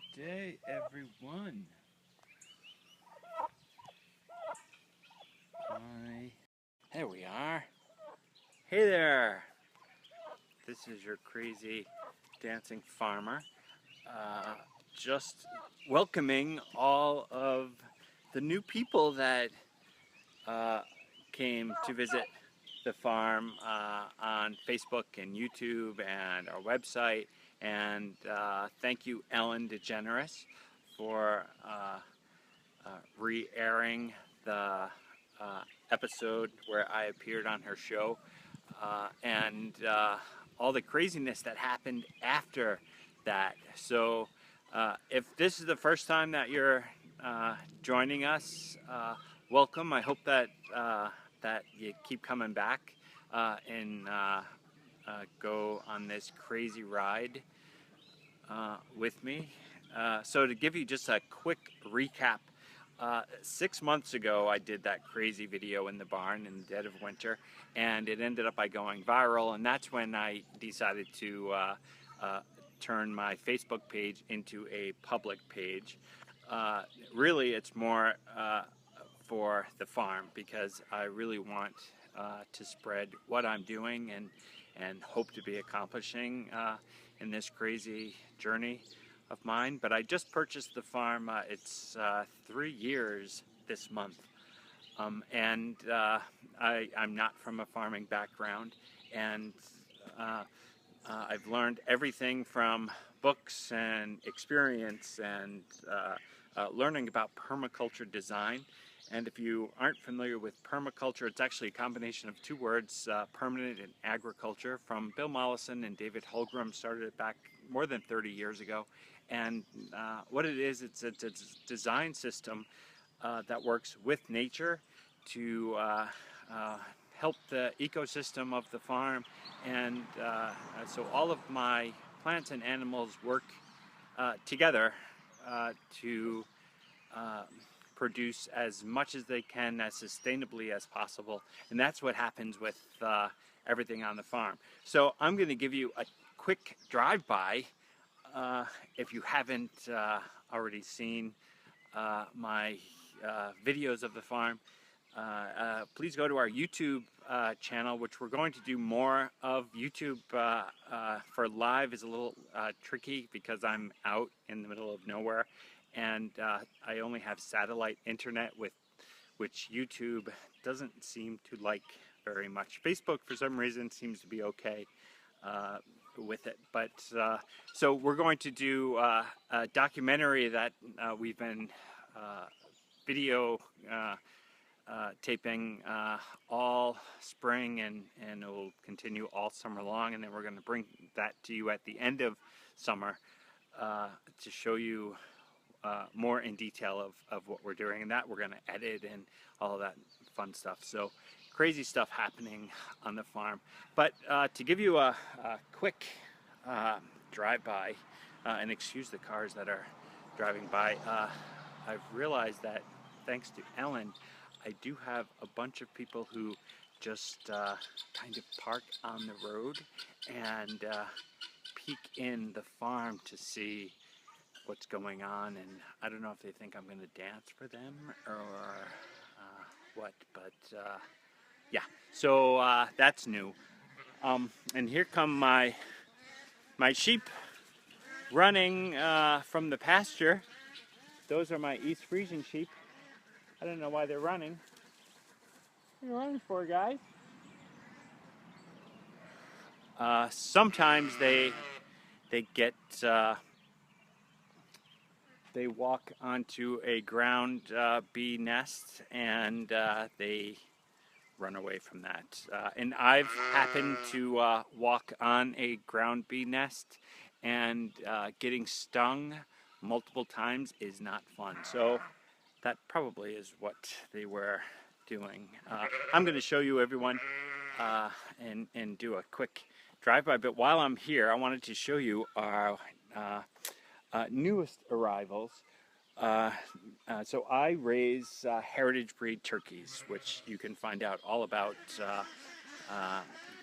Good day, everyone. Hi. There we are. Hey there. This is your crazy dancing farmer. Just welcoming all of the new people that came to visit the farm on Facebook and YouTube and our website. And thank you, Ellen DeGeneres, for re-airing the episode where I appeared on her show, and all the craziness that happened after that. So if this is the first time that you're joining us, welcome. I hope that that you keep coming back and go on this crazy ride with me. So to give you just a quick recap, 6 months ago I did that crazy video in the barn in the dead of winter, and it ended up by going viral, and that's when I decided to turn my Facebook page into a public page. Really, it's more for the farm, because I really want to spread what I'm doing and hope to be accomplishing in this crazy journey of mine. But I just purchased the farm. It's 3 years this month, and I'm not from a farming background, and I've learned everything from books and experience and learning about permaculture design. And if you aren't familiar with permaculture, it's actually a combination of two words, permanent and agriculture, from Bill Mollison and David Holmgren. Started it back more than 30 years ago. And what it is, it's a design system that works with nature to help the ecosystem of the farm. And so all of my plants and animals work together to produce as much as they can, as sustainably as possible. And that's what happens with everything on the farm. So I'm going to give you a quick drive-by. If you haven't already seen my videos of the farm, please go to our YouTube channel, which we're going to do more of. YouTube for live is a little tricky because I'm out in the middle of nowhere, and I only have satellite internet, with which YouTube doesn't seem to like very much. Facebook, for some reason, seems to be okay with it. But so we're going to do a documentary that we've been video taping all spring, and it will continue all summer long, and then we're going to bring that to you at the end of summer to show you more in detail of what we're doing, and that we're going to edit and all of that fun stuff. So crazy stuff happening on the farm. But to give you a quick drive-by, and excuse the cars that are driving by, I've realized that thanks to Ellen, I do have a bunch of people who just kind of park on the road and peek in the farm to see what's going on. And I don't know if they think I'm going to dance for them or what, but yeah, so that's new. And here come my sheep running from the pasture. Those are my East Frisian sheep. I don't know why they're running. What are you running for, guys? Sometimes they get they walk onto a ground bee nest, and they run away from that. And I've happened to walk on a ground bee nest, and getting stung multiple times is not fun. So that probably is what they were doing. I'm going to show you, everyone, and do a quick drive-by. But while I'm here, I wanted to show you our newest arrivals. So I raise heritage breed turkeys, which you can find out all about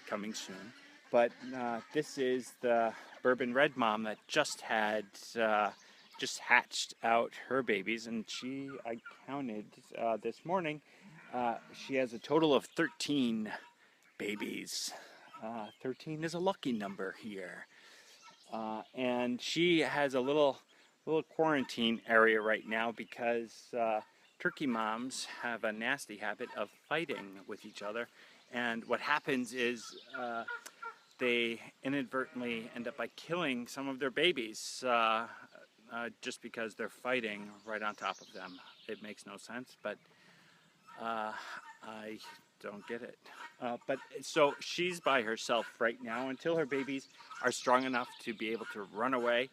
coming soon. But this is the Bourbon Red Mom that just had just hatched out her babies, and I counted this morning, she has a total of 13 babies. 13 is a lucky number here. And she has a little quarantine area right now because turkey moms have a nasty habit of fighting with each other. And what happens is they inadvertently end up by killing some of their babies just because they're fighting right on top of them. It makes no sense, but I don't get it. But so she's by herself right now until her babies are strong enough to be able to run away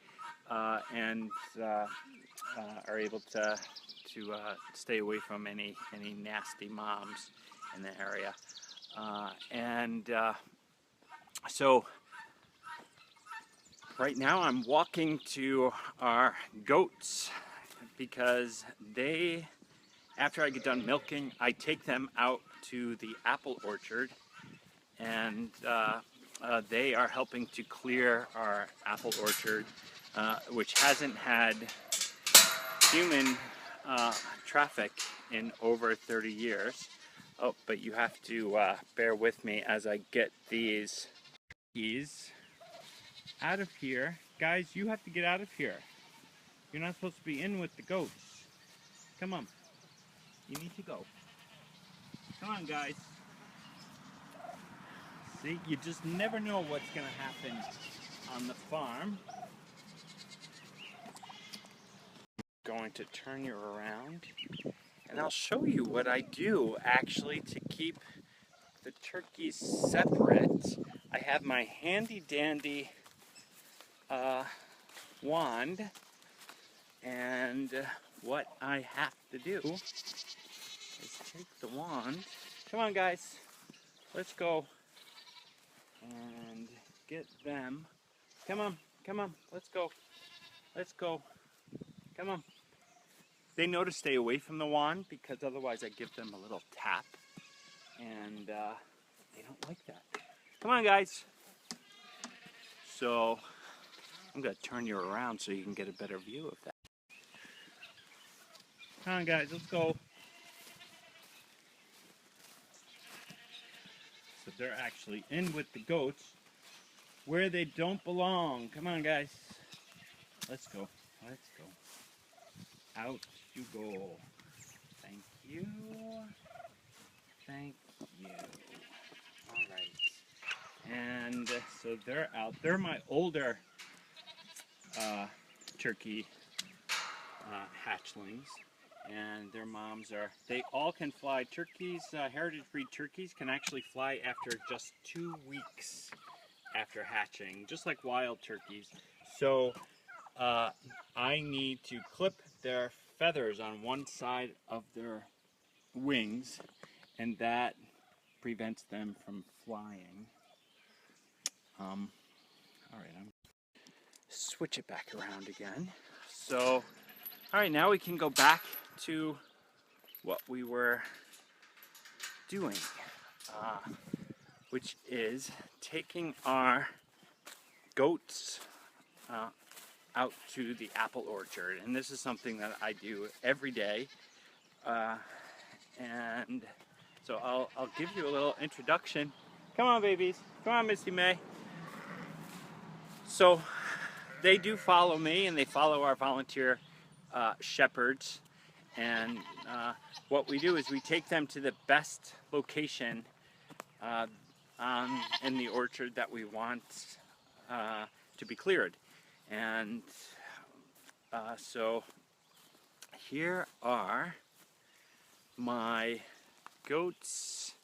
and are able to stay away from any nasty moms in the area. So right now I'm walking to our goats because after I get done milking, I take them out to the apple orchard, and they are helping to clear our apple orchard, which hasn't had human traffic in over 30 years. Oh, but you have to bear with me as I get these out of here. Guys, you have to get out of here. You're not supposed to be in with the goats. Come on. You need to go. Come on, guys. See, you just never know what's going to happen on the farm. I'm going to turn you around, and I'll show you what I do actually to keep the turkeys separate. I have my handy dandy wand, and what I have to do is take the wand. Come on, guys, let's go and get them. Come on, let's go, come on. They know to stay away from the wand because otherwise I give them a little tap, and they don't like that. Come on, guys. So I'm going to turn you around so you can get a better view of that. Come on, guys, let's go. So they're actually in with the goats where they don't belong. Come on, guys. Let's go. Let's go. Out you go. Thank you. Thank you. All right. And so they're out. They're my older turkey hatchlings. And their moms they all can fly. Turkeys, heritage breed turkeys can actually fly after just 2 weeks after hatching, just like wild turkeys. So I need to clip their feathers on one side of their wings, and that prevents them from flying. All right, I'm switch it back around again. So, all right, now we can go back to what we were doing, which is taking our goats out to the apple orchard. And this is something that I do every day. And so I'll give you a little introduction. Come on, babies. Come on, Missy May. So they do follow me, and they follow our volunteer shepherds. And what we do is we take them to the best location in the orchard that we want to be cleared. And so here are my goats,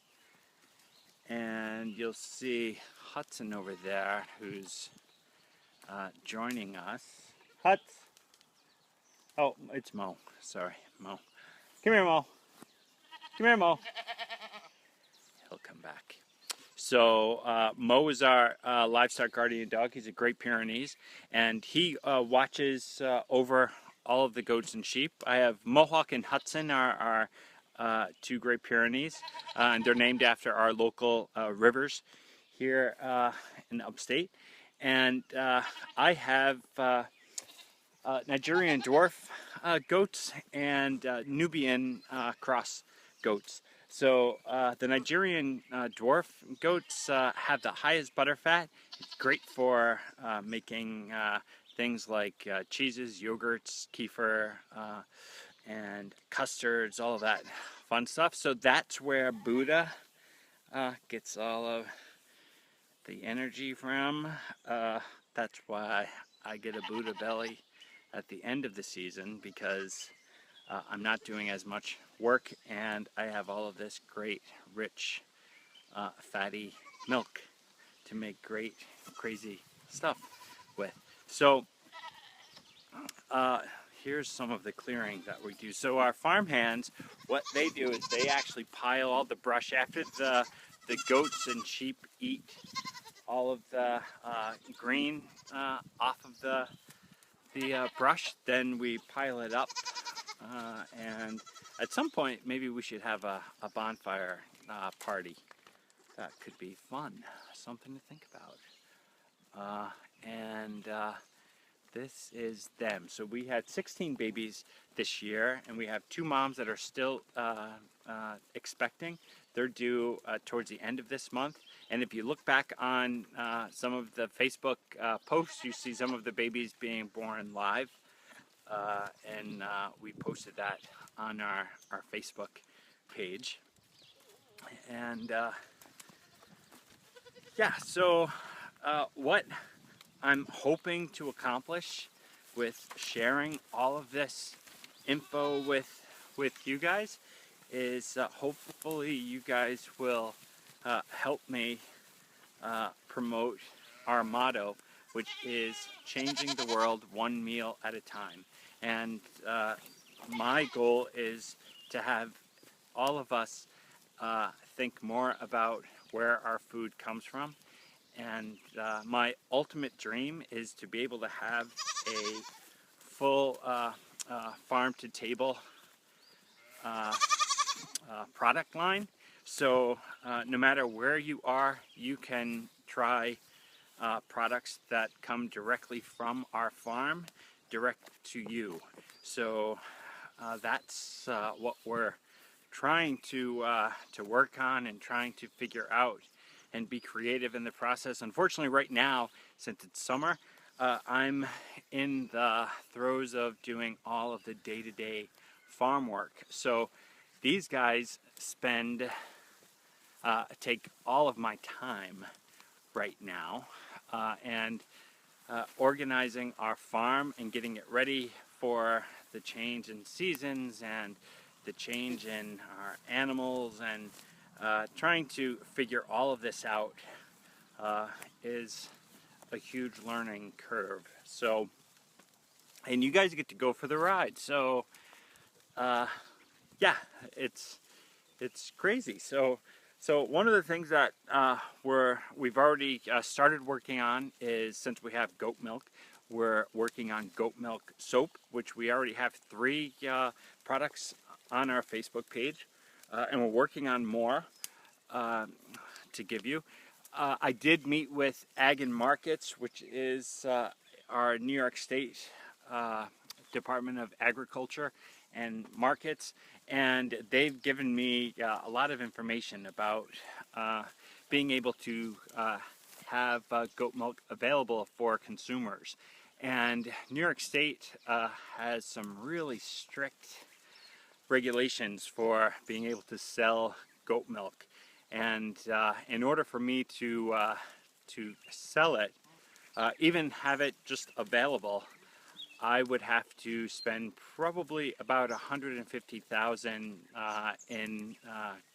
and you'll see Hudson over there who's joining us. Hutz! Oh, it's Mo. Sorry, Mo. Come here, Mo. Come here, Mo. He'll come back. So Mo is our livestock guardian dog. He's a Great Pyrenees, and he watches over all of the goats and sheep. I have Mohawk and Hudson are 2 Great Pyrenees, and they're named after our local rivers here in upstate. And I have Nigerian dwarf goats and Nubian cross goats. So the Nigerian dwarf goats have the highest butter fat. It's great for making things like cheeses, yogurts, kefir, and custards, all of that fun stuff. So that's where Buddha gets all of the energy from. That's why I get a Buddha belly at the end of the season, because I'm not doing as much work and I have all of this great, rich, fatty milk to make great, crazy stuff with. So here's some of the clearing that we do. So our farm hands, what they do is they actually pile all the brush after the goats and sheep eat all of the green off of the brush. Then we pile it up, and at some point maybe we should have a bonfire party. That could be fun, something to think about. And this is them. So we had 16 babies this year, and we have 2 moms that are still expecting. They're due towards the end of this month. And if you look back on some of the Facebook posts, you see some of the babies being born live. And we posted that on our Facebook page. And yeah, so what I'm hoping to accomplish with sharing all of this info with you guys is hopefully you guys will help me promote our motto, which is changing the world one meal at a time. And my goal is to have all of us think more about where our food comes from. And my ultimate dream is to be able to have a full farm-to-table product line. So no matter where you are, you can try products that come directly from our farm, direct to you. So that's what we're trying to work on and trying to figure out and be creative in the process. Unfortunately, right now, since it's summer, I'm in the throes of doing all of the day-to-day farm work. So these guys take all of my time right now, and organizing our farm and getting it ready for the change in seasons and the change in our animals, and trying to figure all of this out is a huge learning curve. So, and you guys get to go for the ride. So, yeah, it's crazy. So one of the things that we've already started working on is, since we have goat milk, we're working on goat milk soap, which we already have 3 products on our Facebook page, and we're working on more to give you. I did meet with Ag and Markets, which is our New York State Department of Agriculture and Markets, and they've given me a lot of information about being able to have goat milk available for consumers. And New York State has some really strict regulations for being able to sell goat milk. And in order for me to sell it, even have it just available, I would have to spend probably about $150,000 in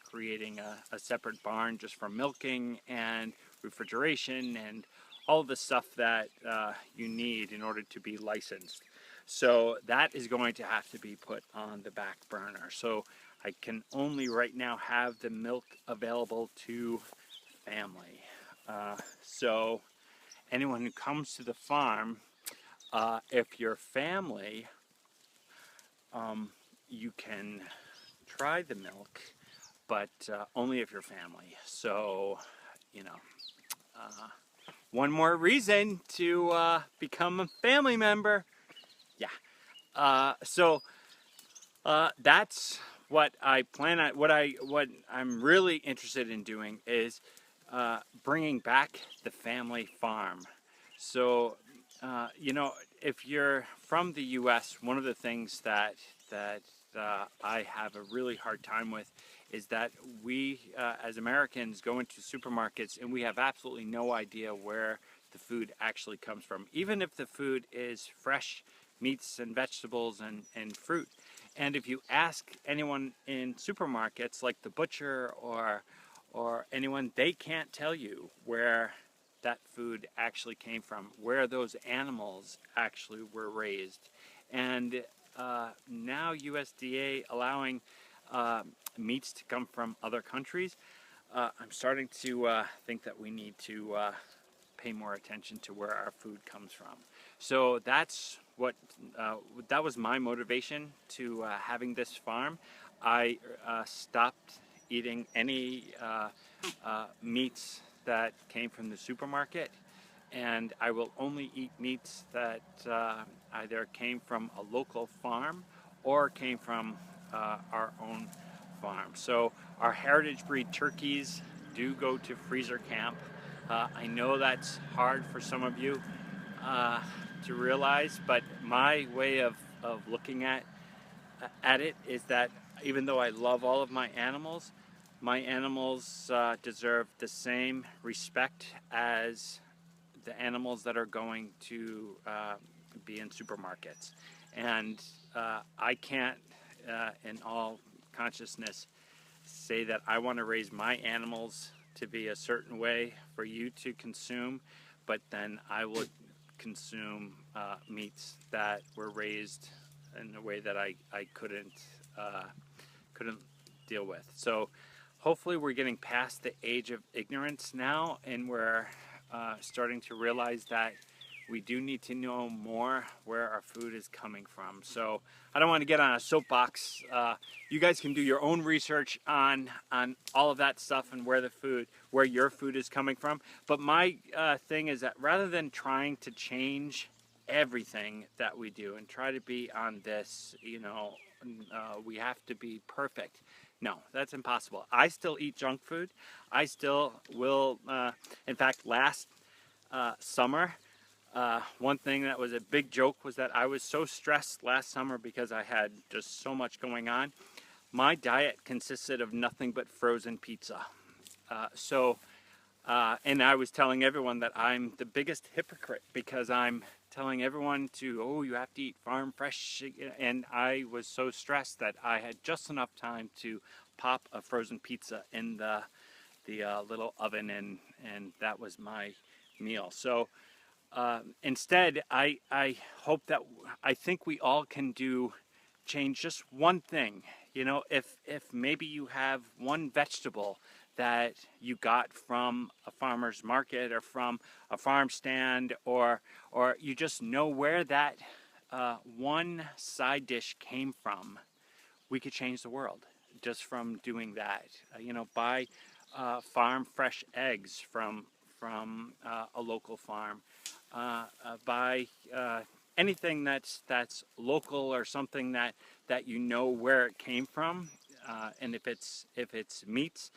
creating a separate barn just for milking and refrigeration and all the stuff that you need in order to be licensed. So that is going to have to be put on the back burner. So I can only right now have the milk available to family. So anyone who comes to the farm, if you're family, you can try the milk, but only if you're family. So, you know, one more reason to become a family member. Yeah. So that's what I plan on. What I'm really interested in doing is bringing back the family farm. So, you know, if you're from the U.S., one of the things that I have a really hard time with is that we, as Americans, go into supermarkets and we have absolutely no idea where the food actually comes from, even if the food is fresh meats and vegetables and fruit. And if you ask anyone in supermarkets, like the butcher or anyone, they can't tell you where that food actually came from, where those animals actually were raised. And now USDA allowing meats to come from other countries, I'm starting to think that we need to pay more attention to where our food comes from. So that's what that was my motivation to having this farm. I stopped eating any meats that came from the supermarket, and I will only eat meats that either came from a local farm or came from our own farm. So our heritage breed turkeys do go to freezer camp. I know that's hard for some of you uh, to realize, but my way of looking at it is that even though I love all of my animals deserve the same respect as the animals that are going to be in supermarkets. And I can't, in all consciousness, say that I want to raise my animals to be a certain way for you to consume, but then I would consume meats that were raised in a way that I couldn't deal with. So hopefully we're getting past the age of ignorance now, and we're starting to realize that we do need to know more where our food is coming from. So I don't want to get on a soapbox. You guys can do your own research on all of that stuff and where your food is coming from. But my thing is that rather than trying to change everything that we do and try to be on this, we have to be perfect. No, that's impossible. I still eat junk food. I still will. In fact, last summer, one thing that was a big joke was that I was so stressed last summer because I had just so much going on. My diet consisted of nothing but frozen pizza. And I was telling everyone that I'm the biggest hypocrite because I'm telling everyone you have to eat farm fresh. And I was so stressed that I had just enough time to pop a frozen pizza in the little oven, and that was my meal. So instead, I hope that I think we all can change just one thing. If maybe you have one vegetable that you got from a farmer's market or from a farm stand, or you just know where that one side dish came from, we could change the world just from doing that. Buy farm fresh eggs from a local farm. Buy anything that's local or something that you know where it came from. And if it's meats,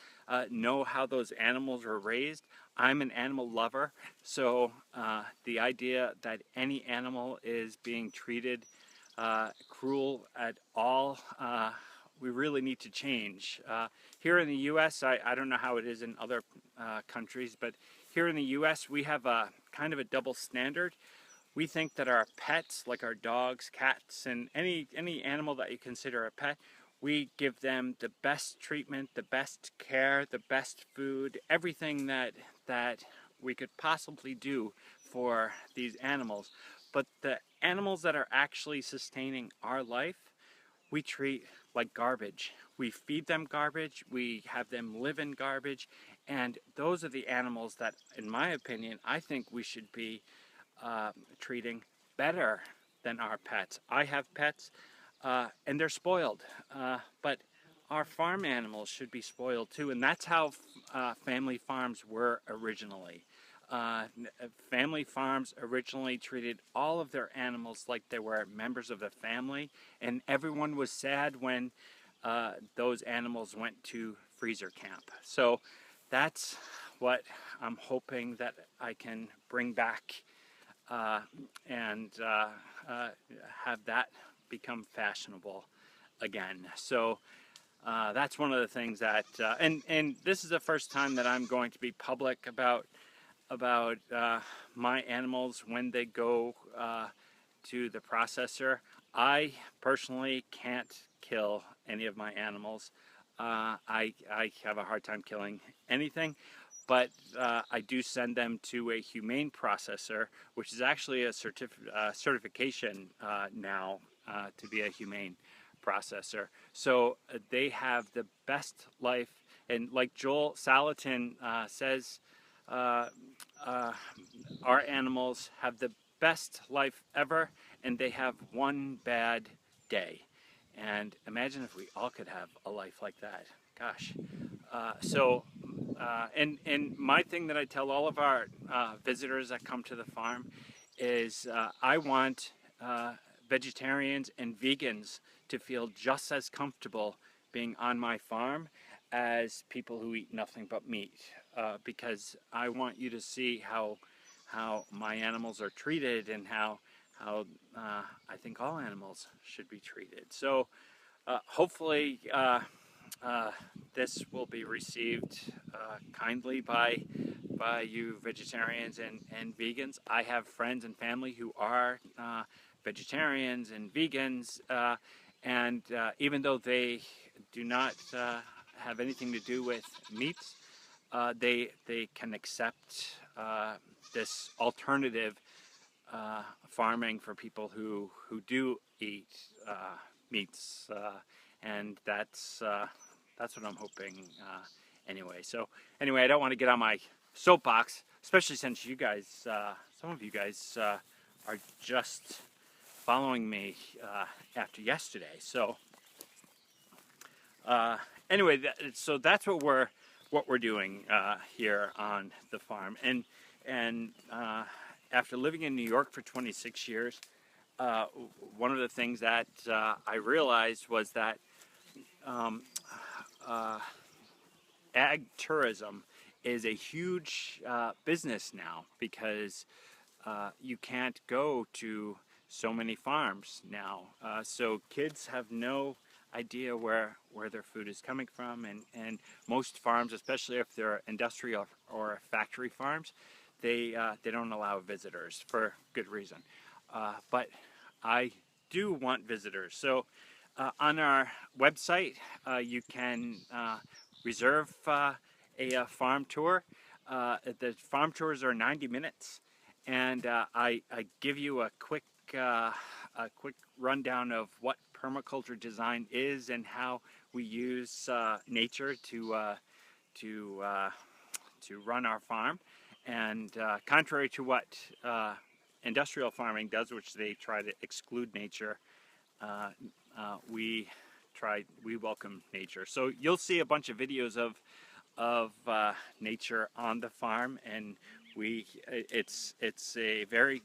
know how those animals were raised. I'm an animal lover, so the idea that any animal is being treated cruel at all, we really need to change. Here in the U.S., I don't know how it is in other countries, but here in the U.S., we have a kind of a double standard. We think that our pets, like our dogs, cats, and any animal that you consider a pet, we give them the best treatment, the best care, the best food, everything that we could possibly do for these animals. But the animals that are actually sustaining our life, we treat like garbage. We feed them garbage, we have them live in garbage, and those are the animals that, in my opinion, I think we should be treating better than our pets. I have pets, and they're spoiled, but our farm animals should be spoiled too, and that's how family farms were originally. family farms originally treated all of their animals like they were members of the family, and everyone was sad when those animals went to freezer camp. So that's what I'm hoping that I can bring back uh, and have that become fashionable again. So that's one of the things that, and this is the first time that I'm going to be public about my animals when they go to the processor. I personally can't kill any of my animals. I have a hard time killing anything, but I do send them to a humane processor, which is actually a certification now to be a humane processor. So they have the best life, and like Joel Salatin says, uh, uh, our animals have the best life ever, and they have one bad day. And imagine if we all could have a life like that. Gosh. And my thing that I tell all of our visitors that come to the farm is I want vegetarians and vegans to feel just as comfortable being on my farm as people who eat nothing but meat, because I want you to see how my animals are treated and how I think all animals should be treated. So hopefully this will be received kindly by you vegetarians and vegans. I have friends and family who are vegetarians and vegans, and even though they do not have anything to do with meats, they can accept this alternative farming for people who do eat meats, and that's what I'm hoping anyway. So anyway, I don't want to get on my soapbox, especially since you guys, some of you guys, are just following me after yesterday. So anyway, so that's what we're doing here on the farm, and after living in New York for 26 years, one of the things that I realized was that um, ag tourism is a huge business now, because you can't go to so many farms now. So kids have no idea where their food is coming from, and most farms, especially if they're industrial or factory farms, they don't allow visitors for good reason. But I do want visitors. So on our website, you can reserve a farm tour. The farm tours are 90 minutes, and I give you a quick rundown of what permaculture design is and how we use nature to run our farm. And contrary to what industrial farming does, which they try to exclude nature, we welcome nature. So you'll see a bunch of videos of nature on the farm, and it's a very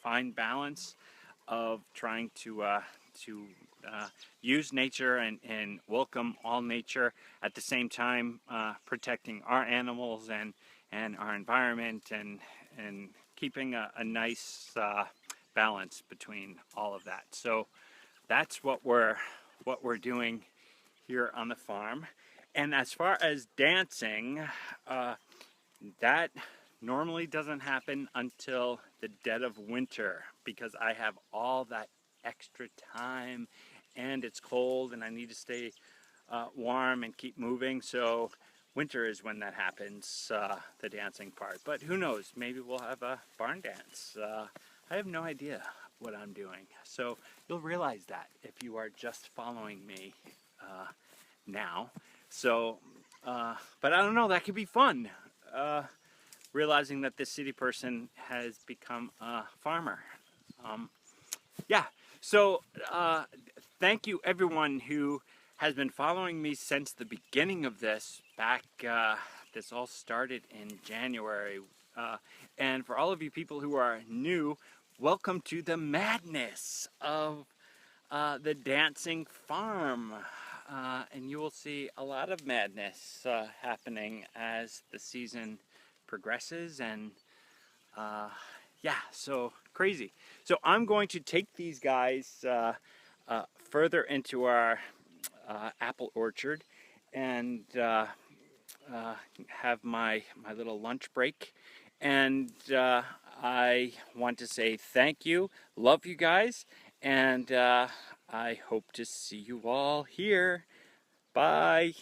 fine balance of trying to use nature and welcome all nature, at the same time protecting our animals and our environment, and keeping a nice balance between all of that. So that's what we're doing here on the farm. And as far as dancing, that normally doesn't happen until the dead of winter, because I have all that extra time and it's cold and I need to stay warm and keep moving. So winter is when that happens, the dancing part. But who knows, maybe we'll have a barn dance. I have no idea what I'm doing. So you'll realize that if you are just following me now. So, but I don't know, that could be fun. Realizing that this city person has become a farmer. Yeah, so thank you everyone who has been following me since the beginning of this, back This all started in January. And for all of you people who are new, welcome to the madness of the dancing farm. And you will see a lot of madness happening as the season progresses, and yeah, so crazy. So I'm going to take these guys further into our apple orchard and have my little lunch break. And I want to say thank you, love you guys, and I hope to see you all here. Bye.